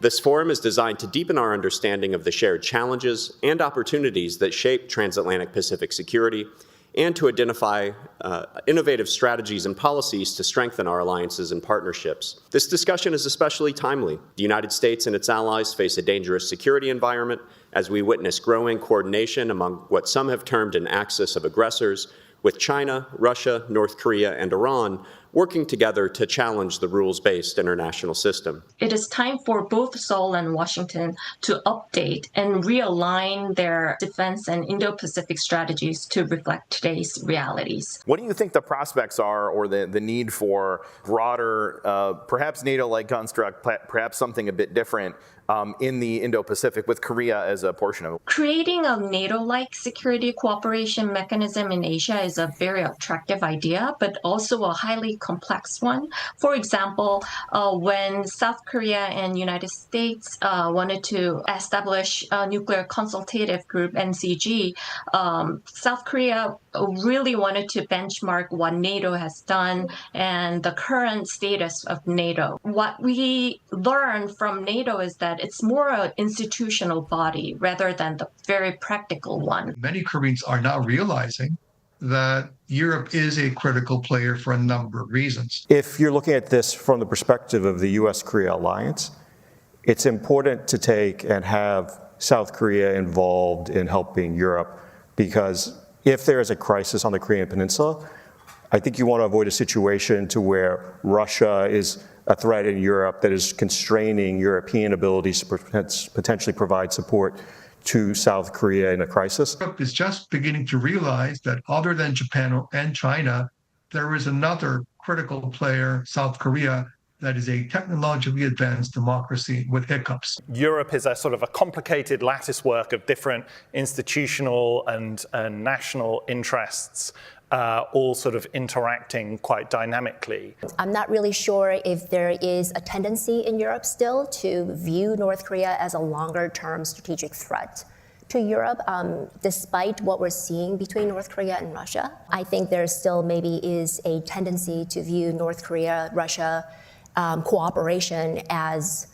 This forum is designed to deepen our understanding of the shared challenges and opportunities that shape transatlantic Pacific security, and to identify innovative strategies and policies to strengthen our alliances and partnerships. This discussion is especially timely. The United States and its allies face a dangerous security environment as we witness growing coordination among what some have termed an axis of aggressors, with China, Russia, North Korea, and Iran working together to challenge the rules-based international system. It is time for both Seoul and Washington to update and realign their defense and Indo-Pacific strategies to reflect today's realities. What do you think the prospects are, or the need for broader, perhaps NATO-like construct, perhaps something a bit different, in the Indo-Pacific, with Korea as a portion of it? Creating a NATO-like security cooperation mechanism in Asia is a very attractive idea, but also a highly complex one. For example, when South Korea and United States wanted to establish a nuclear consultative group, NCG, South Korea really wanted to benchmark what NATO has done and the current status of NATO. What we learned from NATO is that it's more an institutional body rather than the very practical one. Many Koreans are now realizing that Europe is a critical player for a number of reasons. If you're looking at this from the perspective of the US-Korea alliance, it's important to take and have South Korea involved in helping Europe, because if there is a crisis on the Korean Peninsula, I think you want to avoid a situation to where Russia is a threat in Europe that is constraining European abilities to potentially provide support to South Korea in a crisis. Europe is just beginning to realize that other than Japan and China, there is another critical player, South Korea, that is a technologically advanced democracy with hiccups. Europe is a sort of a complicated lattice work of different institutional and national interests, all sort of interacting quite dynamically. I'm not really sure if there is a tendency in Europe still to view North Korea as a longer-term strategic threat to Europe, despite what we're seeing between North Korea and Russia. I think there still maybe is a tendency to view North Korea-Russia cooperation as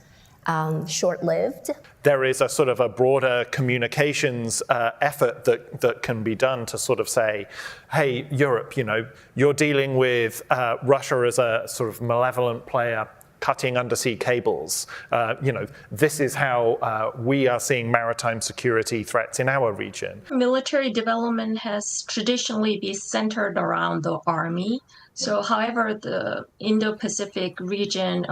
short-lived. There is a sort of a broader communications effort that can be done to sort of say, hey, Europe, you're dealing with Russia as a sort of malevolent player cutting undersea cables. This is how we are seeing maritime security threats in our region. Military development has traditionally been centered around the army. So, however, the Indo-Pacific region,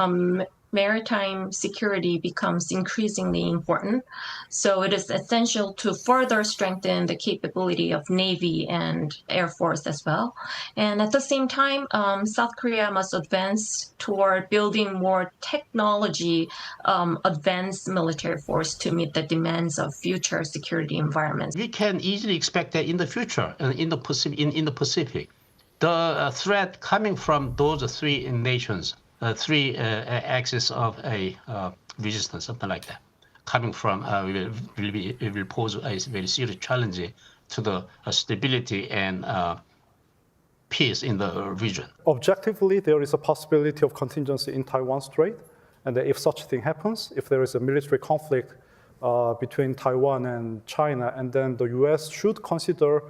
maritime security becomes increasingly important. So it is essential to further strengthen the capability of Navy and Air Force as well. And at the same time, South Korea must advance toward building more technology advanced military force to meet the demands of future security environments. We can easily expect that in the future, in the Pacific, the threat coming from those three nations, three axes of a resistance, something like that, coming from will pose a very serious challenge to the stability and peace in the region. Objectively, there is a possibility of contingency in Taiwan Strait, and if such a thing happens, if there is a military conflict between Taiwan and China, and then the US should consider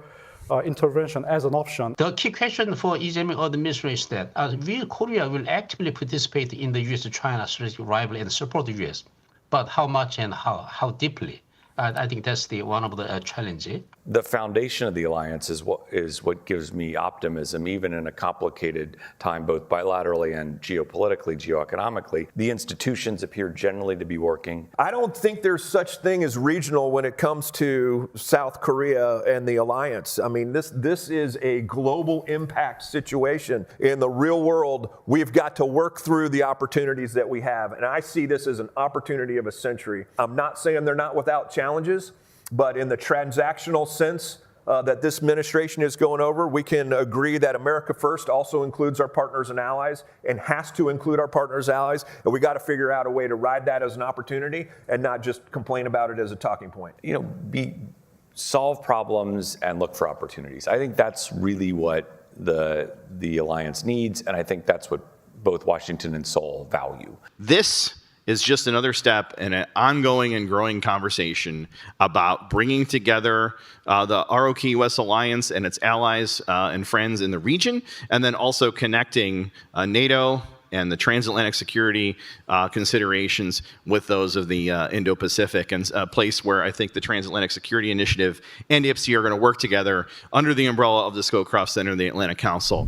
intervention as an option. The key question for Lee Jae-myung administration is that Korea will actively participate in the US-China strategic rivalry and support the US, but how much and how deeply? I think that's one of the challenges. The foundation of the alliance is what gives me optimism, even in a complicated time, both bilaterally and geopolitically, geoeconomically. The institutions appear generally to be working. I don't think there's such thing as regional when it comes to South Korea and the alliance. I mean, this is a global impact situation. In the real world, we've got to work through the opportunities that we have. And I see this as an opportunity of a century. I'm not saying they're not without challenges, but in the transactional sense that this administration is going over, we can agree that America First also includes our partners and allies and has to include our partners and allies. And we got to figure out a way to ride that as an opportunity and not just complain about it as a talking point. Solve problems and look for opportunities. I think that's really what the alliance needs, and I think that's what both Washington and Seoul value. This is just another step in an ongoing and growing conversation about bringing together the ROK-US alliance and its allies and friends in the region, and then also connecting NATO and the transatlantic security considerations with those of the Indo-Pacific, and a place where I think the Transatlantic Security Initiative and IPSI are going to work together under the umbrella of the Scowcroft Center and the Atlantic Council.